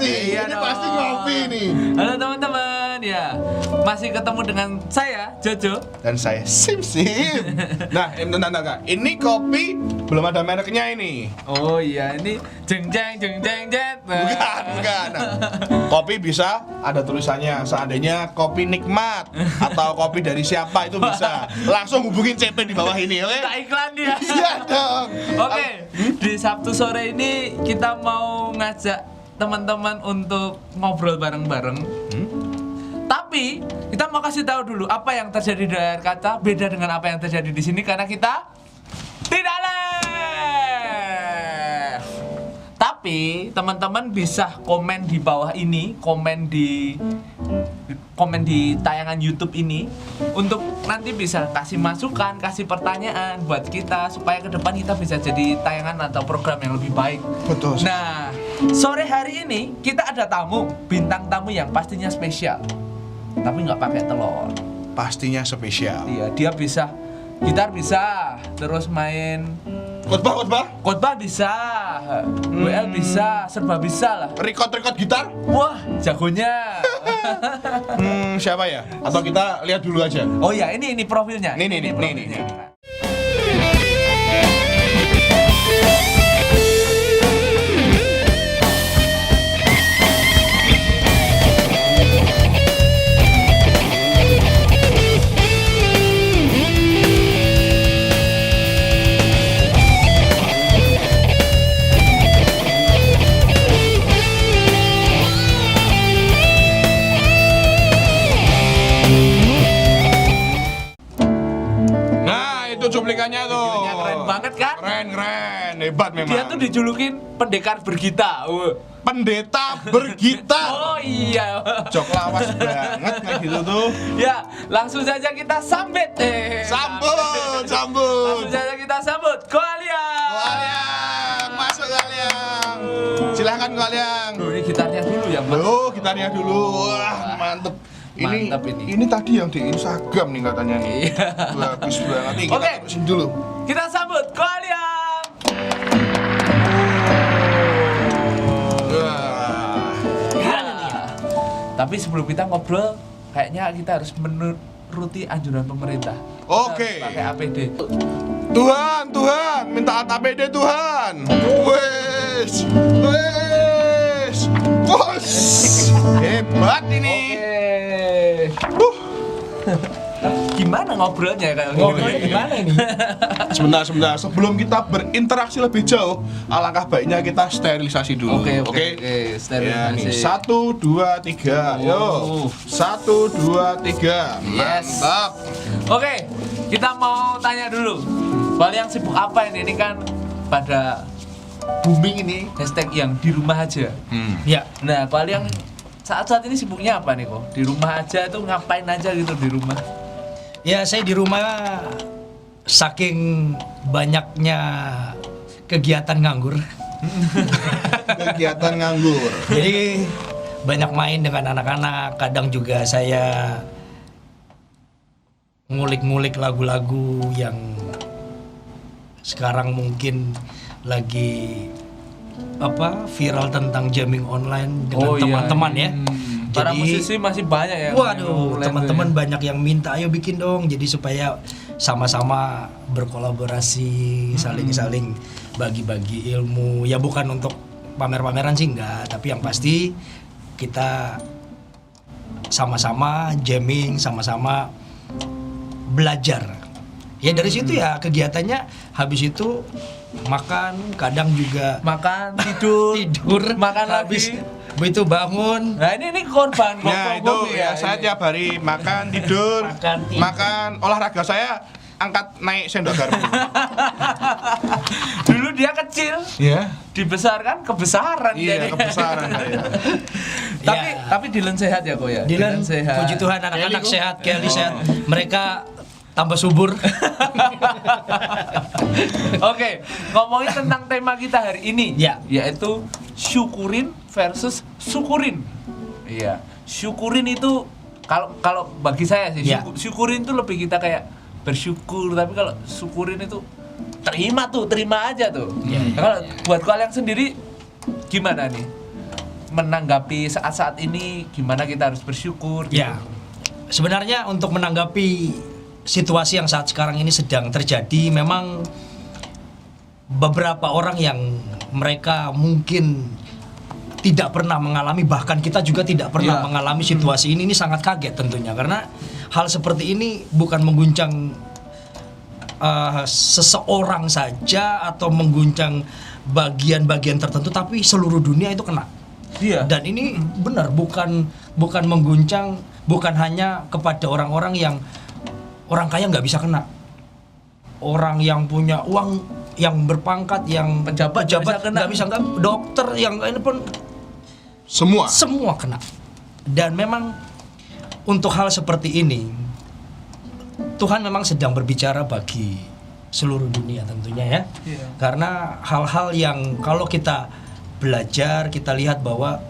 pasti. Iya Ini dong. pasti ngopi nih. Halo teman-teman, ya masih ketemu dengan saya Jojo. Dan saya Sim. Nah, bentar. Ini kopi belum ada mereknya ini. Oh iya, ini jeng jeng. Bukan. Nah, kopi bisa ada tulisannya. Seandainya kopi nikmat atau kopi dari siapa itu bisa. Langsung hubungin CP di bawah ini, oke? Tak iklan dia. Iya dong. Oke, di Sabtu sore ini kita mau ngajak teman-teman untuk ngobrol bareng-bareng. Tapi kita mau kasih tahu dulu apa yang terjadi di layar kaca beda dengan apa yang terjadi di sini karena kita tidak live. Tapi teman-teman bisa komen di bawah ini, komen di tayangan YouTube ini untuk nanti bisa kasih masukan, kasih pertanyaan buat kita supaya ke depan kita bisa jadi tayangan atau program yang lebih baik. Betul. Nah, sore hari ini kita ada tamu, bintang tamu yang pastinya spesial. Tapi nggak pakai telur. Pastinya spesial. Iya, dia bisa gitar bisa, terus main Khotbah bisa, WL bisa, serba bisa lah. record gitar. Wah, jagonya. Siapa ya? Atau kita lihat dulu aja. Oh ya, ini profilnya. Nih. Profilnya. Cuplikannya tuh. Videonya keren banget kan? Keren, hebat memang. Dia tuh dijulukin pendekar bergita. Pendeta bergitar. Oh iya. Jok lawas banget kayak gitu tuh. Ya, langsung saja kita sambut. Sambut. Langsung saja kita sambut Koaliang. Masuk Koaliang. Silahkan Koaliang. Ini gitarnya dulu ya, Mas. Gitarnya dulu. Wah, mantep. Mantap ini. Ini tadi yang di Instagram nih katanya nih. Iya. Bagus banget. Nih, Oke. kita terusin dulu. Kita sambut Koaliang. Tapi sebelum kita ngobrol, kayaknya kita harus menuruti anjuran pemerintah. Kita Oke. harus pakai APD. Tuhan, minta APD Tuhan. Wes. Bos. Hebat ini. Gimana ngobrolnya kayak Gimana ini? Sebentar. Sebelum kita berinteraksi lebih jauh, alangkah baiknya kita sterilisasi dulu. Oke, Ya, nih. sterilisasi. 1, 2, 3. Yo. 1, 2, 3. Yes. Mantap. Oke, kita mau tanya dulu. Koaliang sibuk apa ini? Ini kan pada booming ini hashtag yang di rumah aja. Ya, Nah, Koaliang saat ini sibuknya apa nih kok? Di rumah aja tuh ngapain aja gitu di rumah? ya saya di rumah saking banyaknya kegiatan nganggur. Kegiatan nganggur. Jadi banyak main dengan anak-anak, kadang juga saya ngulik-ngulik lagu-lagu yang sekarang mungkin lagi viral tentang jamming online dengan teman-teman ya. Para Jadi- musisi masih banyak ya. Waduh, teman-teman banyak yang minta ayo bikin dong. Jadi supaya sama-sama berkolaborasi, saling-saling bagi-bagi ilmu. Ya bukan untuk pamer-pameran sih enggak, tapi yang pasti kita sama-sama jamming, sama-sama belajar. Ya dari situ ya kegiatannya habis itu makan, kadang juga makan, tidur, makan habis lagi. itu bangun. Nah, ini korban Ya itu ya saya ini. tiap hari makan, tidur, makan, olahraga saya angkat naik sendok garpu. Dulu dia kecil, Ya. dibesarkan kebesaran Iya, jadi. kebesaran saya. Tapi Dylan sehat ya kok ya. Dilan, sehat. puji Tuhan anak-anak sehat, Kelly sehat. Mereka tambah subur. Oke, ngomongin tentang tema kita hari ini, Ya. yaitu syukurin versus syukurin. Iya, syukurin itu kalau bagi saya sih Ya. syukurin itu lebih kita kayak bersyukur, tapi kalau syukurin itu terima aja tuh. Ya, ya, Nah, kalau buat kalian sendiri gimana nih? menanggapi saat-saat ini gimana kita harus bersyukur gitu. Ya, sebenarnya untuk menanggapi situasi yang saat sekarang ini sedang terjadi, memang beberapa orang yang mereka mungkin tidak pernah mengalami, bahkan kita juga tidak pernah Iya. mengalami situasi ini sangat kaget tentunya, karena hal seperti ini bukan mengguncang seseorang saja atau mengguncang bagian-bagian tertentu, tapi seluruh dunia itu kena. Iya. Dan ini benar bukan mengguncang, bukan hanya kepada orang-orang yang orang kaya nggak bisa kena, orang yang punya uang, yang berpangkat, yang Pejabat nggak bisa kena, dokter yang ini pun semua kena. Dan memang untuk hal seperti ini Tuhan memang sedang berbicara bagi seluruh dunia tentunya ya. Iya. Karena hal-hal yang kalau kita belajar, kita lihat bahwa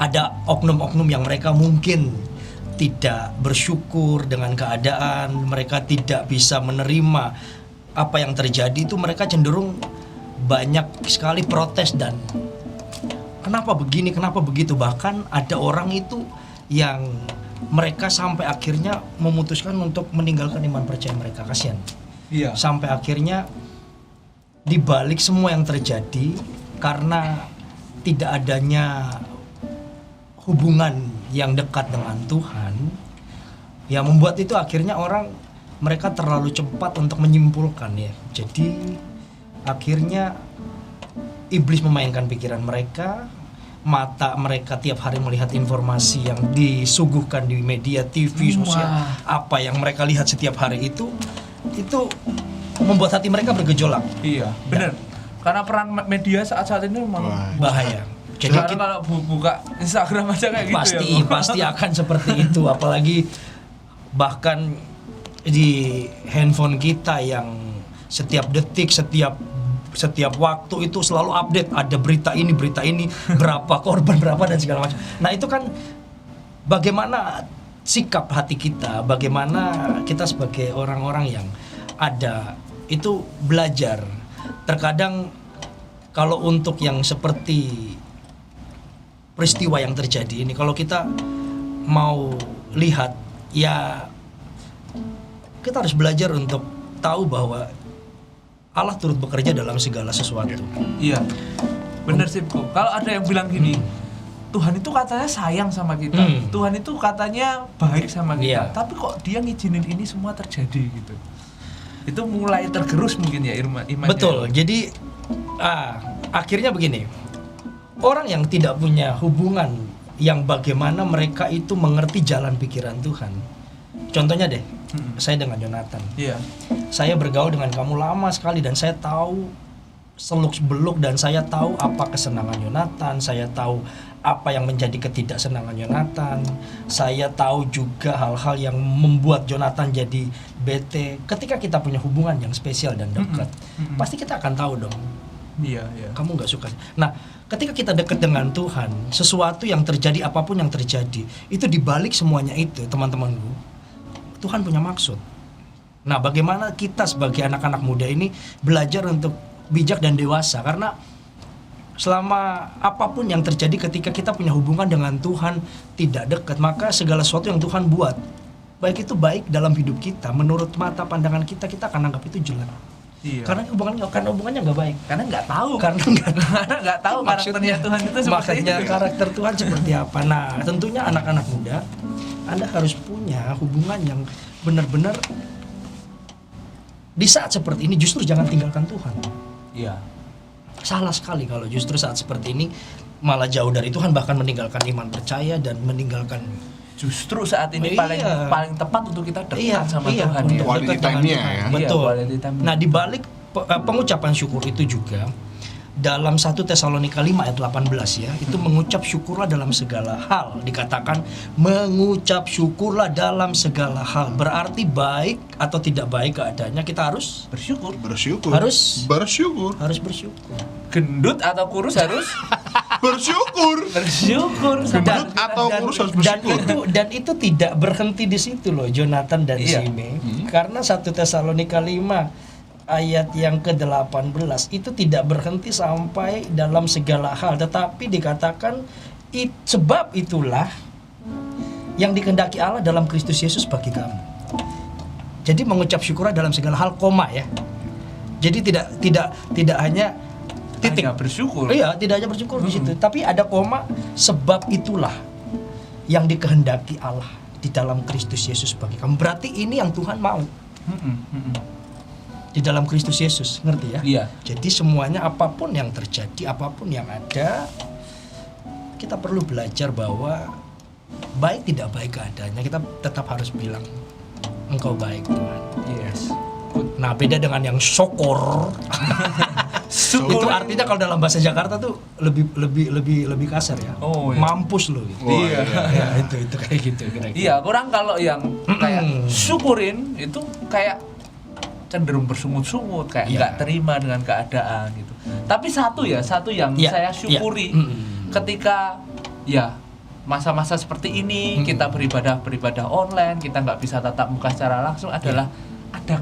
ada oknum-oknum yang mereka mungkin tidak bersyukur dengan keadaan, mereka tidak bisa menerima apa yang terjadi, itu mereka cenderung banyak sekali protes dan kenapa begini, kenapa begitu. Bahkan ada orang itu yang mereka sampai akhirnya memutuskan untuk meninggalkan iman percaya mereka. Kasihan. Iya. Sampai akhirnya dibalik semua yang terjadi karena tidak adanya hubungan yang dekat dengan Tuhan, yang membuat itu akhirnya orang mereka terlalu cepat untuk menyimpulkan ya. Jadi akhirnya iblis memainkan pikiran mereka, mata mereka tiap hari melihat informasi yang disuguhkan di media, TV, sosial, apa yang mereka lihat setiap hari itu membuat hati mereka bergejolak. Iya, benar. Karena peran media saat ini memang Bahaya. Jadi sekarang kalau buka Instagram aja kayak gitu ya. pasti akan seperti itu, apalagi bahkan di handphone kita yang setiap detik, setiap waktu itu selalu update, ada berita ini, berapa korban, berapa dan segala macam. Nah, itu kan bagaimana sikap hati kita, bagaimana kita sebagai orang-orang yang ada itu belajar. Terkadang kalau untuk yang seperti peristiwa yang terjadi ini, kalau kita mau lihat ya kita harus belajar untuk tahu bahwa Allah turut bekerja dalam segala sesuatu. Iya. Bener sih, Bro. Kalau ada yang bilang gini, Tuhan itu katanya sayang sama kita. Tuhan itu katanya baik sama kita. Iya. Tapi kok dia ngizinin ini semua terjadi gitu. Itu mulai tergerus mungkin ya imannya. Betul. Jadi akhirnya begini. Orang yang tidak punya hubungan yang bagaimana mereka itu mengerti jalan pikiran Tuhan. Contohnya deh, saya dengan Jonathan. Iya. Saya bergaul dengan kamu lama sekali dan saya tahu seluk-beluk dan saya tahu apa kesenangan Jonathan, saya tahu apa yang menjadi ketidaksenangan Jonathan, saya tahu juga hal-hal yang membuat Jonathan jadi bete. Ketika kita punya hubungan yang spesial dan dekat, pasti kita akan tahu dong. Iya, iya. Kamu nggak suka. Nah, ketika kita dekat dengan Tuhan, sesuatu yang terjadi, apapun yang terjadi, itu dibalik semuanya itu, teman-temanku, Tuhan punya maksud. Nah, bagaimana kita sebagai anak-anak muda ini belajar untuk bijak dan dewasa, karena selama apapun yang terjadi ketika kita punya hubungan dengan Tuhan tidak dekat, maka segala sesuatu yang Tuhan buat, baik itu baik dalam hidup kita, menurut mata pandangan kita akan anggap itu jelek. Iya. Karena hubungannya nggak baik. Karena nggak tahu. Karena nggak tahu karakternya Tuhan itu seperti maksudnya itu. karakter Tuhan seperti apa. Nah, tentunya anak-anak muda, Anda harus punya hubungan yang benar-benar di saat seperti ini justru jangan tinggalkan Tuhan. Iya. Salah sekali kalau justru saat seperti ini malah jauh dari Tuhan, bahkan meninggalkan iman percaya dan meninggalkan Justru saat ini Iya. paling tepat untuk kita dekat sama Tuhan. untuk Ya. Quality dekat dengan time-nya Tuhan. ya. Betul. Iya, quality time. Nah, di balik pengucapan syukur itu juga dalam 1 Tesalonika 5 ayat 18 ya, itu mengucap syukurlah dalam segala hal. Dikatakan mengucap syukurlah dalam segala hal. Berarti baik atau tidak baik keadaannya, kita harus Bersyukur. Harus bersyukur. Gendut atau kurus harus Bersyukur. bersyukur. Gendut atau kurus harus bersyukur. Dan itu tidak berhenti di situ loh, Jonathan dan Iya. Sime. Karena 1 Tesalonika 5 ayat yang ke-18 itu tidak berhenti sampai dalam segala hal, tetapi dikatakan sebab itulah yang dikehendaki Allah dalam Kristus Yesus bagi kamu. Jadi mengucap syukur dalam segala hal, koma ya. Jadi tidak hanya titik Hanya bersyukur. Iya, tidak hanya bersyukur di situ, tapi ada koma, sebab itulah yang dikehendaki Allah di dalam Kristus Yesus bagi kamu. Berarti ini yang Tuhan mau. Di dalam Kristus Yesus, ngerti ya? Iya. Jadi semuanya, apapun yang terjadi, apapun yang ada, kita perlu belajar bahwa baik tidak baik keadaannya, kita tetap harus bilang Engkau baik Tuhan. Yes. Nah, beda dengan yang syukur. Itu artinya kalau dalam bahasa Jakarta tuh lebih kasar ya. Oh, iya. Mampus lo gitu. Oh, iya. Ya, itu kayak gitu kira-kira. Iya, kurang kalau yang kayak syukurin itu kayak cenderung bersungut-sungut, kayak Iya. nggak terima dengan keadaan gitu. Tapi satu yang Iya, saya iya. syukuri ketika ya masa-masa seperti ini kita beribadah online, kita nggak bisa tatap muka secara langsung adalah ada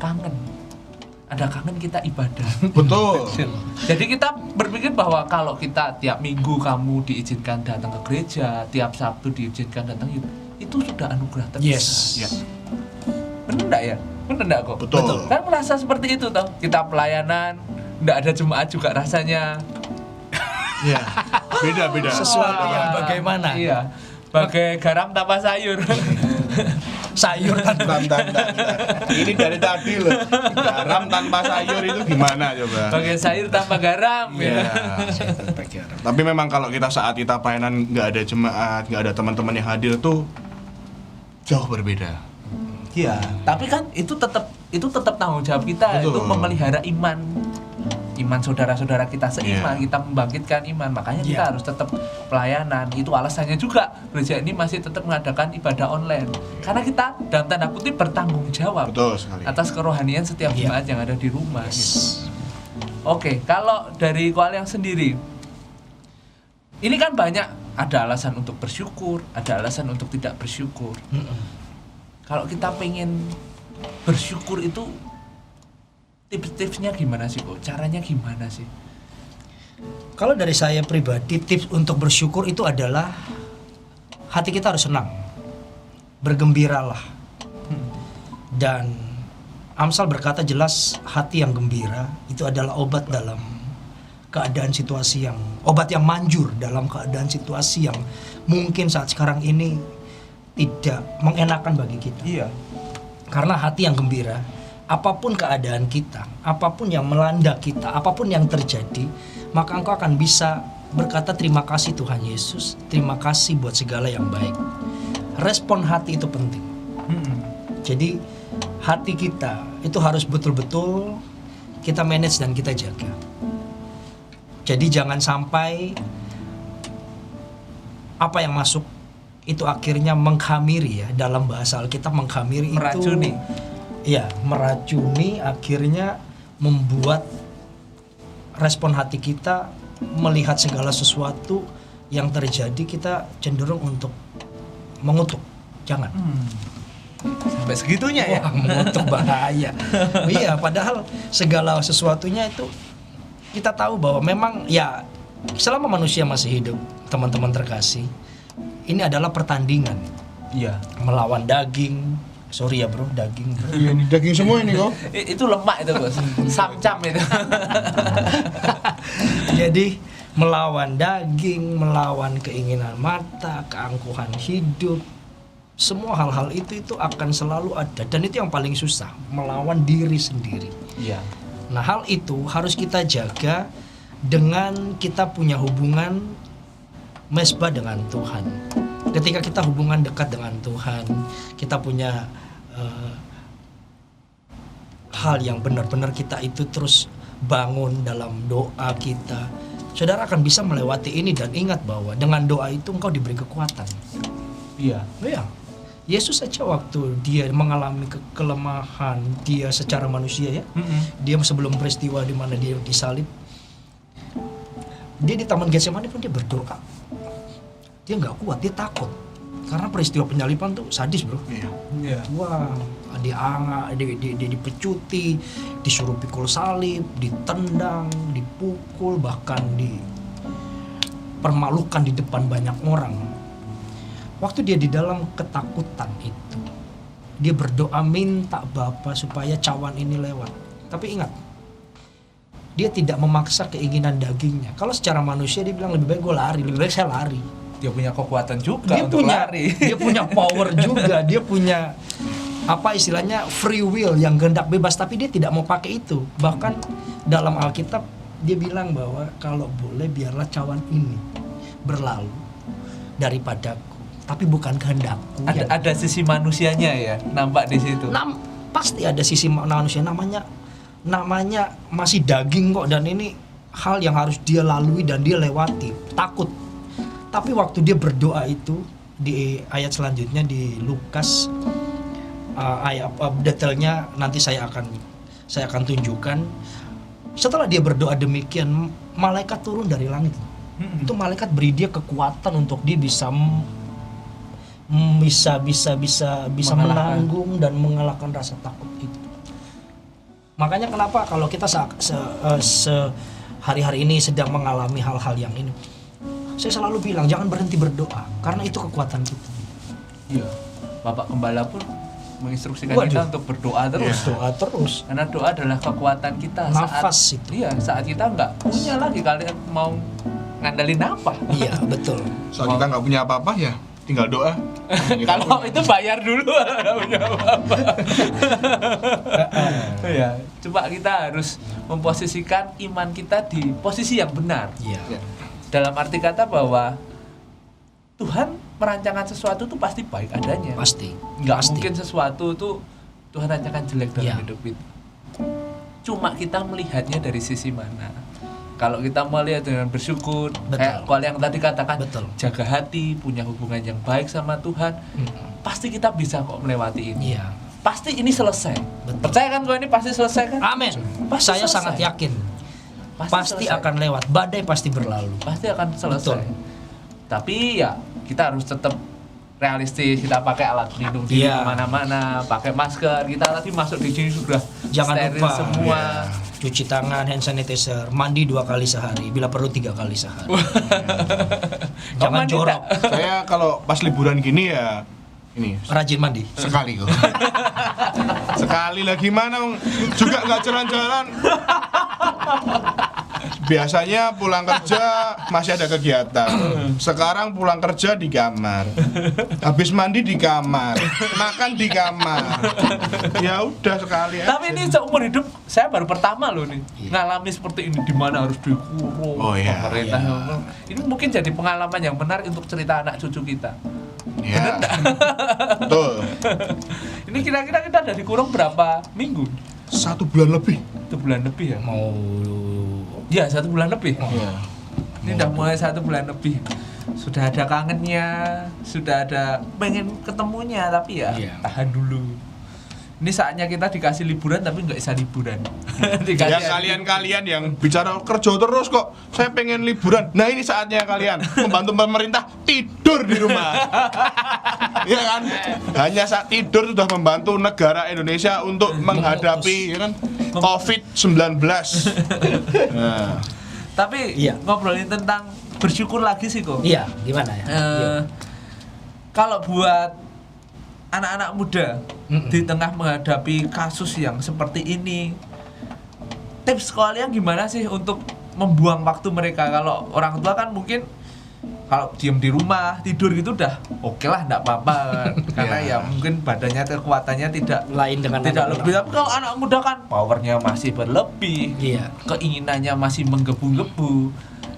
kangen kita ibadah. Betul. Jadi kita berpikir bahwa kalau kita tiap minggu kamu diizinkan datang ke gereja, tiap Sabtu diizinkan datang, itu sudah anugerah terbesar. Yes. Ya. Bener enggak ya? Bener enggak kok? Betul. Kan merasa seperti itu toh. Kita pelayanan, enggak ada jemaat juga rasanya. Iya. Beda-beda. Sesuatu yang bagaimana? Iya. Bagai garam tanpa sayur. Sayur tanpa Bentar. Ini dari tadi loh. Garam tanpa sayur itu gimana coba? Bagai sayur tanpa garam. Iya. Ya. Tapi memang kalau saat kita pelayanan nggak ada jemaat, nggak ada teman-teman yang hadir tuh jauh berbeda. Iya. Tapi kan itu tetap tanggung jawab kita. Betul. Itu memelihara iman saudara-saudara kita seiman, kita membangkitkan iman. Makanya kita harus tetap pelayanan. Itu alasannya juga gereja ini masih tetap mengadakan ibadah online. Karena kita dalam tanda kutip bertanggung jawab Betul sekali. atas kerohanian setiap jemaat yang ada di rumah. Gitu. Oke, kalau dari Ko Aliang sendiri, ini kan banyak ada alasan untuk bersyukur, ada alasan untuk tidak bersyukur. Kalau kita pengen bersyukur itu tips-tipsnya gimana sih kok? Caranya gimana sih? Kalau dari saya pribadi, tips untuk bersyukur itu adalah hati kita harus senang, bergembiralah. Dan Amsal berkata jelas, hati yang gembira itu adalah obat dalam keadaan situasi obat yang manjur dalam keadaan situasi yang mungkin saat sekarang ini tidak mengenakan bagi kita. Iya. Karena hati yang gembira, apapun keadaan kita, apapun yang melanda kita, apapun yang terjadi, maka engkau akan bisa berkata terima kasih Tuhan Yesus, terima kasih buat segala yang baik. Respon hati itu penting. Jadi hati kita itu harus betul-betul kita manage dan kita jaga. Jadi jangan sampai apa yang masuk itu akhirnya menghamiri, ya, dalam bahasa Alkitab menghamiri Meracuni. Iya, meracuni, akhirnya membuat respon hati kita melihat segala sesuatu yang terjadi kita cenderung untuk mengutuk. Jangan. Sampai segitunya ya. Wah, mengutuk bahaya. Iya, padahal segala sesuatunya itu kita tahu bahwa memang ya selama manusia masih hidup, teman-teman terkasih, ini adalah pertandingan. Iya. Melawan daging. Sorry ya bro, daging bro. Iya, ini daging semua ini kok. Itu lemak itu bos. Samcam itu. Jadi melawan daging, melawan keinginan mata, keangkuhan hidup, semua hal-hal itu akan selalu ada, dan itu yang paling susah, melawan diri sendiri. Iya. Nah, hal itu harus kita jaga dengan kita punya hubungan mesbah dengan Tuhan. Ketika kita hubungan dekat dengan Tuhan, kita punya hal yang benar-benar kita itu terus bangun dalam doa kita, saudara akan bisa melewati ini. Dan ingat bahwa dengan doa itu engkau diberi kekuatan. Iya. Ya, Yesus saja waktu dia mengalami kelemahan dia secara manusia, ya, dia sebelum peristiwa di mana dia disalib, dia di Taman Getsemani pun dia berdoa. Dia nggak kuat, dia takut karena peristiwa penyaliban tuh sadis bro. Iya. Iya. Wah, dipecuti, disuruh pikul salib, ditendang, dipukul, bahkan dipermalukan di depan banyak orang. Waktu dia di dalam ketakutan itu, dia berdoa minta Bapa supaya cawan ini lewat. Tapi ingat, dia tidak memaksa keinginan dagingnya. Kalau secara manusia dia bilang lebih baik gue lari, lebih baik saya lari. Dia punya kekuatan juga untuk lari. Dia punya power juga, dia punya apa istilahnya free will yang kehendak bebas, tapi dia tidak mau pakai itu. Bahkan dalam Alkitab dia bilang bahwa kalau boleh biarlah cawan ini berlalu daripadaku, tapi bukan kehendakku. Ada sisi manusianya ya, nampak di situ. Pasti ada sisi manusia, namanya masih daging kok, dan ini hal yang harus dia lalui dan dia lewati, takut. Tapi waktu dia berdoa itu di ayat selanjutnya di Lukas, ayat detailnya nanti saya akan tunjukkan. Setelah dia berdoa demikian, malaikat turun dari langit. Itu malaikat beri dia kekuatan untuk dia bisa menanggung dan mengalahkan rasa takut itu. Makanya kenapa kalau kita hari-hari ini sedang mengalami hal-hal yang ini, saya selalu bilang jangan berhenti berdoa, karena itu kekuatan kita. Iya. Bapak Gembala pun menginstruksikan kita untuk berdoa terus. Doa terus. Karena doa adalah kekuatan kita. Nafas itu. Iya, saat kita nggak punya lagi, kalian mau ngandalin apa? Iya, betul. Saat kita nggak punya apa-apa ya tinggal doa. Kalau itu bayar dulu, nggak punya apa-apa. Ya, coba kita harus memposisikan iman kita di posisi yang benar. Iya. Dalam arti kata bahwa Tuhan merancangkan sesuatu tuh pasti baik adanya. Pasti. Nggak mungkin sesuatu tuh Tuhan rancangkan jelek dalam hidup itu. Cuma kita melihatnya dari sisi mana. Kalau kita melihat dengan bersyukur, kayak kalau yang tadi katakan, jaga hati, punya hubungan yang baik sama Tuhan, pasti kita bisa kok melewati ini. Iya. Pasti ini selesai. Percaya kan kalau ini pasti selesai kan? Amin. Saya selesai. sangat yakin. Pasti akan lewat. Badai pasti berlalu. Pasti akan selesai. Tapi ya kita harus tetap realistis. Kita pakai alat pelindung diri kemana-mana, pakai masker. Kita tadi masuk di sini sudah jangan steril lupa semua. Cuci tangan, hand sanitizer, mandi 2 kali sehari, bila perlu 3 kali sehari. Jangan jorok. Saya kalau pas liburan gini ya ini Rajin mandi. sekali kok. Sekali lagi mana juga nggak jalan-jalan. Biasanya pulang kerja masih ada kegiatan. Sekarang pulang kerja di kamar. Habis mandi di kamar, makan di kamar. Ya udah sekali aja. Tapi ini seumur hidup saya baru pertama loh nih ngalami seperti ini, di mana harus dikurung pemerintah. Ini mungkin jadi pengalaman yang benar untuk cerita anak cucu kita. Ya. Betul. Ini kira-kira kita ada dikurung berapa minggu? 1 bulan lebih. 1 bulan lebih ya? Mau Ya 1 bulan lebih. Iya. Ini udah mulai 1 bulan lebih. Sudah ada kangennya, sudah ada pengen ketemunya, tapi ya tahan dulu. Ini saatnya kita dikasih liburan tapi nggak bisa liburan. Ya kalian-kalian yang bicara kerja terus kok, saya pengen liburan. Nah ini saatnya kalian membantu pemerintah tidur di rumah. Ya kan? Hanya saat tidur sudah membantu negara Indonesia untuk menghadapi ya kan COVID-19. Nah. Tapi ngobrolin tentang bersyukur lagi sih kok. Iya, gimana ya? Kalau buat anak-anak muda di tengah menghadapi kasus yang seperti ini, tips kalian gimana sih untuk membuang waktu mereka? Kalau orang tua kan mungkin kalau diem di rumah tidur gitu udah oke lah, enggak apa-apa karena ya mungkin badannya kekuatannya tidak lebih. Tapi kalau anak muda kan powernya masih berlebih, keinginannya masih menggebu-gebu,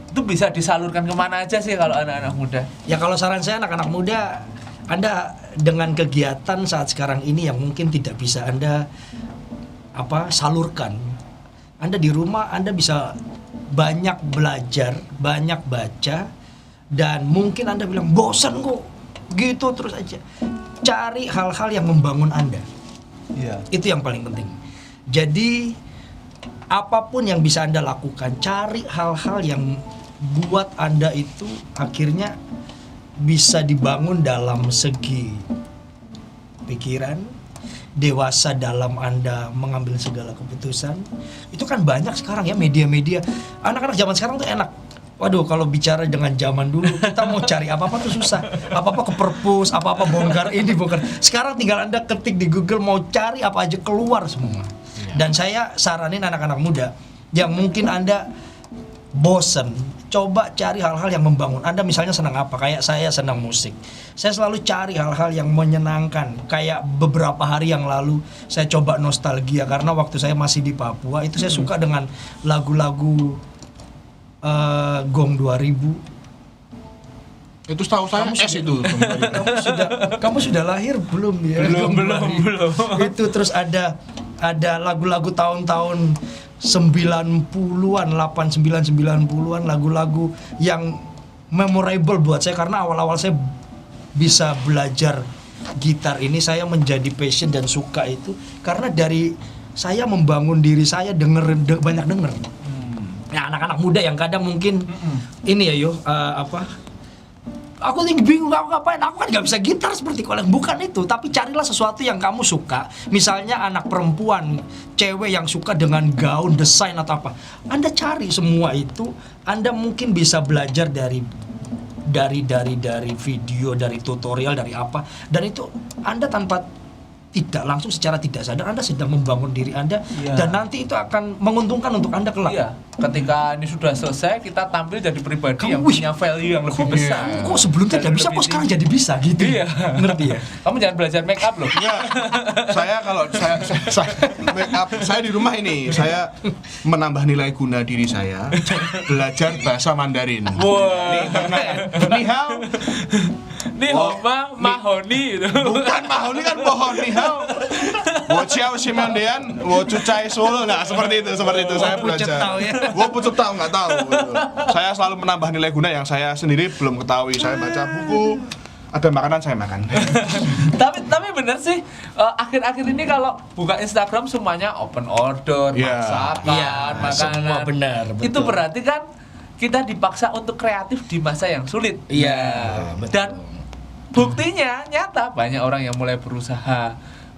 itu bisa disalurkan kemana aja sih kalau anak-anak muda? Ya kalau saran saya anak-anak muda, Anda dengan kegiatan saat sekarang ini yang mungkin tidak bisa Anda salurkan, Anda di rumah Anda bisa banyak belajar, banyak baca, dan mungkin Anda bilang bosan kok gitu terus aja. Cari hal-hal yang membangun Anda. Itu yang paling penting. Jadi apapun yang bisa Anda lakukan, cari hal-hal yang buat Anda itu akhirnya bisa dibangun dalam segi pikiran, dewasa dalam Anda mengambil segala keputusan. Itu kan banyak sekarang ya media-media. Anak-anak zaman sekarang tuh enak. Waduh, kalau bicara dengan zaman dulu, kita mau cari apa-apa tuh susah. Apa-apa ke perpus, apa-apa bongkar ini, bongkar. Sekarang tinggal Anda ketik di Google, mau cari apa aja keluar semua. Dan saya saranin anak-anak muda yang mungkin Anda bosen, coba cari hal-hal yang membangun. Anda misalnya senang apa? Kayak saya senang musik. Saya selalu cari hal-hal yang menyenangkan. Kayak beberapa hari yang lalu saya coba nostalgia karena waktu saya masih di Papua itu saya suka dengan lagu-lagu Gong 2000. Itu setahu saya S itu. Kamu sudah lahir belum ya? Belum. Itu terus ada lagu-lagu tahun-tahun 90-an, 89-90-an, lagu-lagu yang memorable buat saya karena awal-awal saya bisa belajar gitar ini, saya menjadi passion dan suka itu karena dari saya membangun diri saya banyak denger. Nah, anak-anak muda yang kadang mungkin ini ya aku lagi bingung aku ngapain, aku kan nggak bisa gitar seperti kalian, bukan itu, tapi carilah sesuatu yang kamu suka. Misalnya anak perempuan, cewek yang suka dengan gaun, desain atau apa, Anda cari semua itu. Anda mungkin bisa belajar dari video, dari tutorial, dari apa, dan itu Anda tanpa tidak langsung, secara tidak sadar Anda sedang membangun diri Anda. Iya. Dan nanti itu akan menguntungkan untuk Anda kelak. Iya, ketika ini sudah selesai kita tampil jadi pribadi yang Wih, punya value yang lebih besar. Kok sebelum tidak bisa, kok sekarang jadi bisa gitu? Iya. Ngerti ya? Kamu jangan belajar make up loh. Ya, saya make up, saya di rumah ini, saya menambah nilai guna diri saya, belajar bahasa Mandarin. Wah. Nih, karena ni hao, Nih Homa Mahoni itu. bukan mahoni kan pohon ni hao. Wo ciao simandean, wo cucai solo. Nah, seperti itu saya Wo pucet belajar. tahu ya. Wo pucet tahu nggak tahu. Gitu. Saya selalu menambah nilai guna yang saya sendiri belum ketahui. Saya baca buku, ada makanan saya makan. tapi bener sih, akhir-akhir ini kalau buka Instagram semuanya open order, Iya. masakan, Iya, makanan. semua benar, betul. Itu berarti kan kita dipaksa untuk kreatif di masa yang sulit. Iya, betul. Dan buktinya nyata banyak orang yang mulai berusaha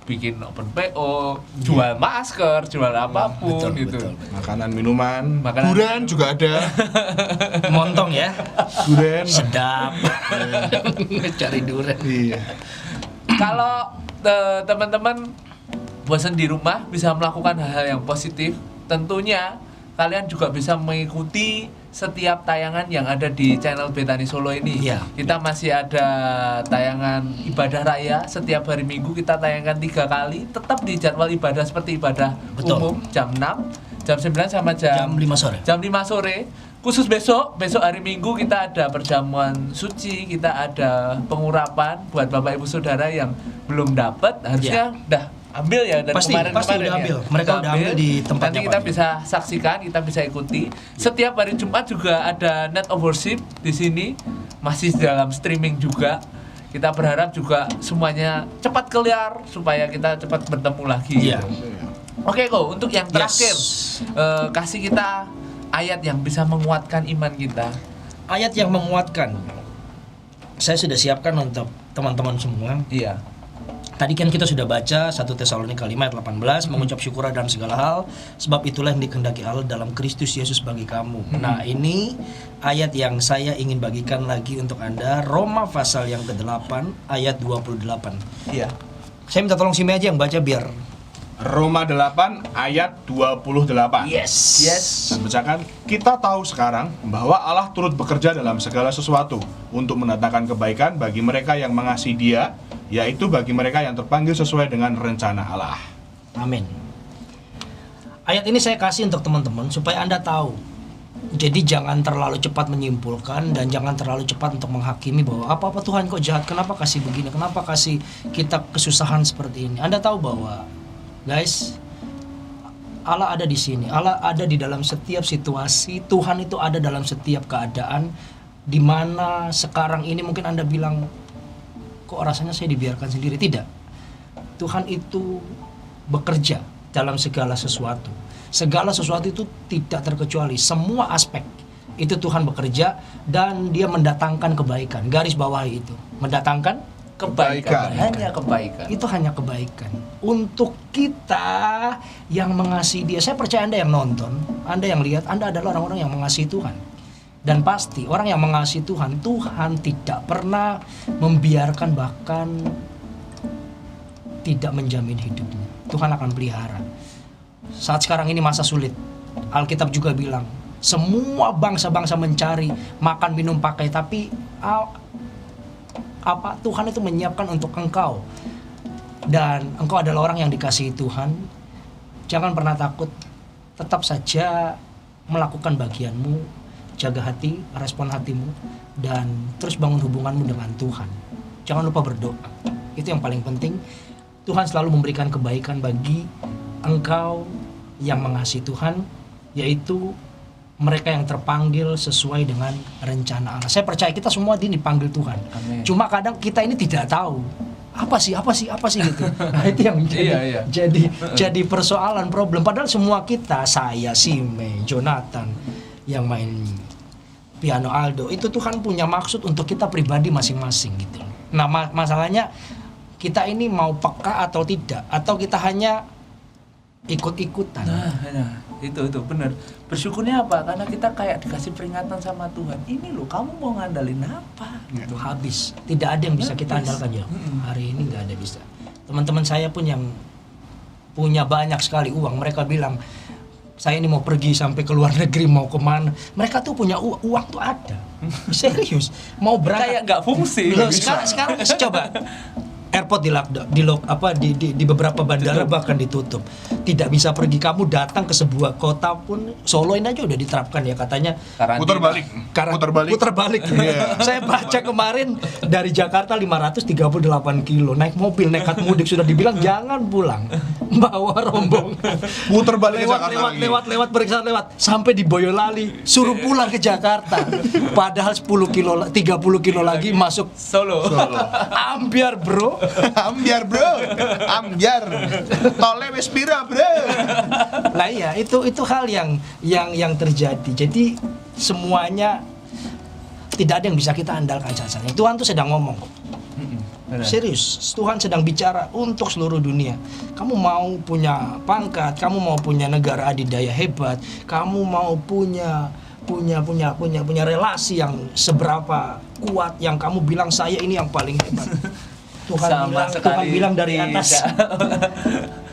bikin open PO, jual masker, jual apapun Betul, gitu. betul. Makanan, minuman, Makanan. durian juga ada. Montong ya. Durian. Sedap. Cari durian. Iya. Kalau teman-teman bosan di rumah bisa melakukan hal-hal yang positif, tentunya kalian juga bisa mengikuti setiap tayangan yang ada di channel Betani Solo ini. Iya. Kita masih ada tayangan ibadah raya setiap hari Minggu, kita tayangkan 3 kali, tetap di jadwal ibadah seperti ibadah Betul. umum jam 6, jam 9 sama Jam 5 sore. Jam 5 sore. Khusus besok hari Minggu kita ada perjamuan suci, kita ada pengurapan buat Bapak Ibu Saudara yang belum dapat, harusnya udah ambil ya dari Pasti kemarin udah ambil. Mereka udah ambil di tempatnya, Nanti kita Pak. bisa saksikan, kita bisa ikuti. Setiap hari Jumat juga ada Net of Worship di sini, masih dalam streaming juga. Kita berharap juga semuanya cepat keluar supaya kita cepat bertemu lagi. Iya. Oke kok, untuk yang terakhir Yes. kasih kita ayat yang bisa menguatkan iman kita. Ayat yang menguatkan. Saya sudah siapkan untuk teman-teman semua. Iya. Tadi kan kita sudah baca 1 Tesalonika 5 ayat 18, mengucap syukur dalam segala hal, sebab itulah yang dikehendaki Allah dalam Kristus Yesus bagi kamu. Nah, ini ayat yang saya ingin bagikan lagi untuk Anda, Roma pasal yang ke-8 ayat 28. Iya. Saya minta tolong Simi aja yang baca biar. Roma 8 ayat 28. Yes. Dan bacakan, kita tahu sekarang bahwa Allah turut bekerja dalam segala sesuatu untuk mendatangkan kebaikan bagi mereka yang mengasihi Dia, yaitu bagi mereka yang terpanggil sesuai dengan rencana Allah. Amin. Ayat ini saya kasih untuk teman-teman supaya Anda tahu. Jadi jangan terlalu cepat menyimpulkan dan jangan terlalu cepat untuk menghakimi bahwa apa-apa Tuhan kok jahat, kenapa kasih begini, kenapa kasih kita kesusahan seperti ini. Anda tahu bahwa guys, Allah ada di sini. Allah ada di dalam setiap situasi. Tuhan itu ada dalam setiap keadaan. Di mana sekarang ini mungkin Anda bilang, kok rasanya saya dibiarkan sendiri. Tidak. Tuhan itu bekerja dalam segala sesuatu. Segala sesuatu itu tidak terkecuali. Semua aspek itu Tuhan bekerja dan Dia mendatangkan kebaikan. Garis bawahi itu. Mendatangkan kebaikan. Kebaikan. Hanya kebaikan. Itu hanya kebaikan. Untuk kita yang mengasihi dia, saya percaya Anda yang nonton, Anda yang lihat, Anda adalah orang-orang yang mengasihi Tuhan. Dan pasti orang yang mengasihi Tuhan, Tuhan tidak pernah membiarkan, bahkan tidak menjamin hidupnya. Tuhan akan pelihara. Saat sekarang ini masa sulit, Alkitab juga bilang, semua bangsa-bangsa mencari makan, minum, pakai, tapi apa Tuhan itu menyiapkan untuk engkau. Dan engkau adalah orang yang dikasihi Tuhan. Jangan pernah takut, tetap saja melakukan bagianmu. Jaga hati, respon hatimu, dan terus bangun hubunganmu dengan Tuhan. Jangan lupa berdoa. Itu yang paling penting. Tuhan selalu memberikan kebaikan bagi engkau yang mengasihi Tuhan, yaitu mereka yang terpanggil sesuai dengan rencana Allah. Saya percaya kita semua dipanggil Tuhan. Amin. Cuma kadang kita ini tidak tahu apa sih gitu. Nah, itu yang jadi persoalan, problem. Padahal semua kita, saya, Sime, Jonathan yang main piano, Aldo, itu Tuhan punya maksud untuk kita pribadi masing-masing gitu. Nah, masalahnya kita ini mau peka atau tidak, atau kita hanya ikut-ikutan. Nah, itu benar. Bersyukurnya apa? Karena kita kayak dikasih peringatan sama Tuhan. Ini loh, kamu mau ngandalin apa? Itu habis. Tidak ada yang bisa kita andalkan ya. Hari ini nggak ada bisa. Teman-teman saya pun yang punya banyak sekali uang, mereka bilang, saya ini mau pergi sampai ke luar negeri, mau kemana, mereka tuh punya uang tuh ada. Serius, mau berangkat Kayak nggak fungsi. Loh, sekarang coba airport di beberapa bandara bahkan ditutup, tidak bisa pergi. Kamu datang ke sebuah kota pun, Solo ini aja udah diterapkan ya katanya Putar balik. Yeah. Saya baca kemarin dari Jakarta 538 kilo naik mobil, nekat mudik, sudah dibilang jangan pulang, bawa rombongan, Putar balik ke Jakarta lewat beriksaan lewat sampai di Boyolali, suruh pulang ke Jakarta. Padahal 10 kilo 30 kilo lagi masuk Solo. Ambiar bro. Ambiar tole wis pira bro. Nah iya, itu hal yang terjadi. Jadi semuanya tidak ada yang bisa kita andalkan sasarnya. Tuhan tuh sedang ngomong kok. Serius, Tuhan sedang bicara untuk seluruh dunia. Kamu mau punya pangkat, kamu mau punya negara adidaya hebat, kamu mau punya relasi yang seberapa kuat, yang kamu bilang saya ini yang paling hebat. Tuhan bilang dari atas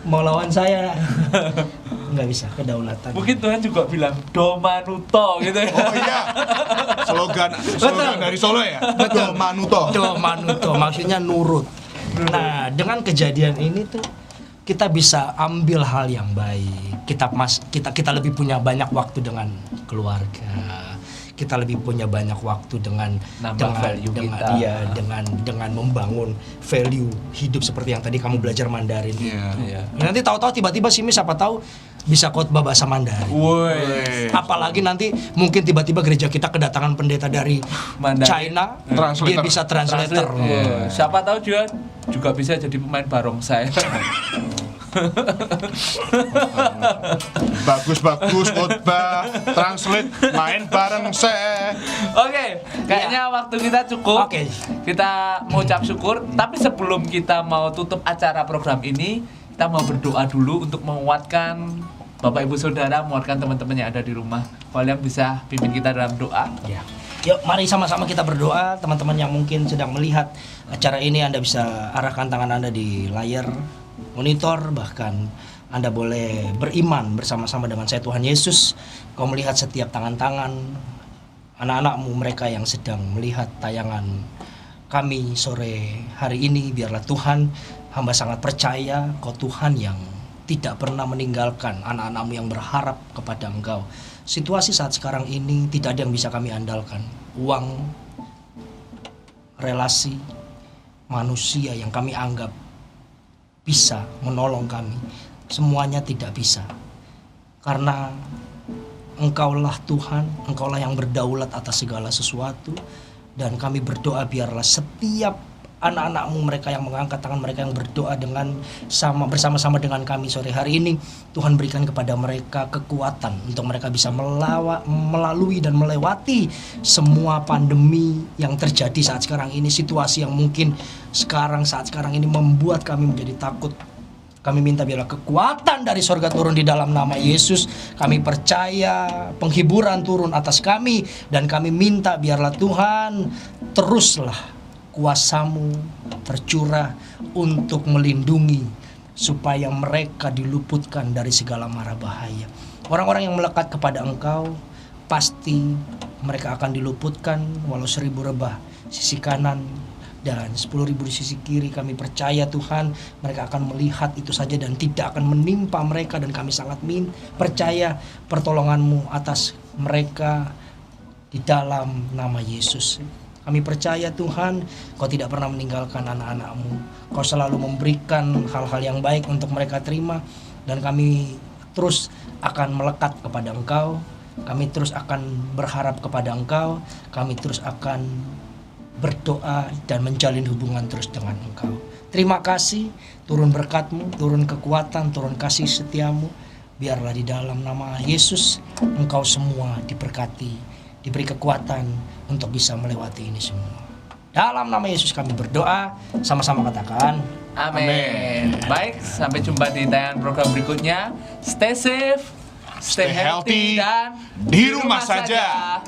mau lawan saya nggak bisa, kedaulatan. Mungkin Tuhan juga bilang Domanuto gitu ya. Oh iya, slogan dari Solo ya. Betul. Domanuto maksudnya nurut. Nah, dengan kejadian ini tuh kita bisa ambil hal yang baik. Kita lebih punya banyak waktu dengan keluarga. Kita lebih punya banyak waktu dengan membangun value hidup seperti yang tadi kamu belajar Mandarin. Iya. Nanti tahu-tahu tiba-tiba Simi siapa tahu bisa khotbah bahasa Mandarin. Woi. Apalagi nanti mungkin tiba-tiba gereja kita kedatangan pendeta dari Mandarin. China, Translator. dia bisa translator. Yeah. Siapa tahu juga bisa jadi pemain barongsai. Bagus khotbah, translate, main bareng saya. Oke, kayaknya waktu kita cukup. Oke. Kita mau ucap syukur, tapi sebelum kita mau tutup acara program ini, kita mau berdoa dulu untuk menguatkan Bapak Ibu Saudara, menguatkan teman-teman yang ada di rumah. Kalian bisa pimpin kita dalam doa. Ya. Yuk, mari sama-sama kita berdoa. Teman-teman yang mungkin sedang melihat acara ini, Anda bisa arahkan tangan Anda di layar monitor, bahkan Anda boleh beriman bersama-sama dengan saya, Tuhan Yesus. Kau melihat setiap tangan-tangan anak-anakmu, mereka yang sedang melihat tayangan kami sore hari ini. Biarlah Tuhan, hamba sangat percaya Kau Tuhan yang tidak pernah meninggalkan anak-anakmu yang berharap kepada Engkau. Situasi saat sekarang ini tidak ada yang bisa kami andalkan. Uang, relasi, manusia yang kami anggap bisa menolong kami, semuanya tidak bisa. Karena Engkaulah Tuhan, Engkaulah yang berdaulat atas segala sesuatu. Dan kami berdoa biarlah setiap anak-anakmu, mereka yang mengangkat tangan, mereka yang berdoa dengan bersama-sama dengan kami sore hari ini. Tuhan berikan kepada mereka kekuatan untuk mereka bisa melalui dan melewati semua pandemi yang terjadi saat sekarang ini, situasi yang mungkin saat sekarang ini membuat kami menjadi takut. Kami minta biarlah kekuatan dari sorga turun di dalam nama Yesus. Kami percaya penghiburan turun atas kami, dan kami minta biarlah Tuhan teruslah kuasa-Mu tercurah untuk melindungi supaya mereka diluputkan dari segala mara bahaya. Orang-orang yang melekat kepada Engkau pasti mereka akan diluputkan, walau 1000 rebah sisi kanan dan 10.000 di sisi kiri. Kami percaya Tuhan mereka akan melihat itu saja dan tidak akan menimpa mereka, dan kami sangat percaya pertolongan-Mu atas mereka di dalam nama Yesus. Kami percaya Tuhan Kau tidak pernah meninggalkan anak-anak-Mu. Kau selalu memberikan hal-hal yang baik untuk mereka terima, dan kami terus akan melekat kepada Engkau. Kami terus akan berharap kepada Engkau. Kami terus akan berdoa dan menjalin hubungan terus dengan Engkau. Terima kasih, turun berkat-Mu, turun kekuatan, turun kasih setia-Mu. Biarlah di dalam nama Yesus Engkau semua diberkati, diberi kekuatan untuk bisa melewati ini semua. Dalam nama Yesus kami berdoa, sama-sama katakan Amin. Baik, sampai jumpa di tayangan program berikutnya. Stay safe, stay healthy, dan di rumah saja.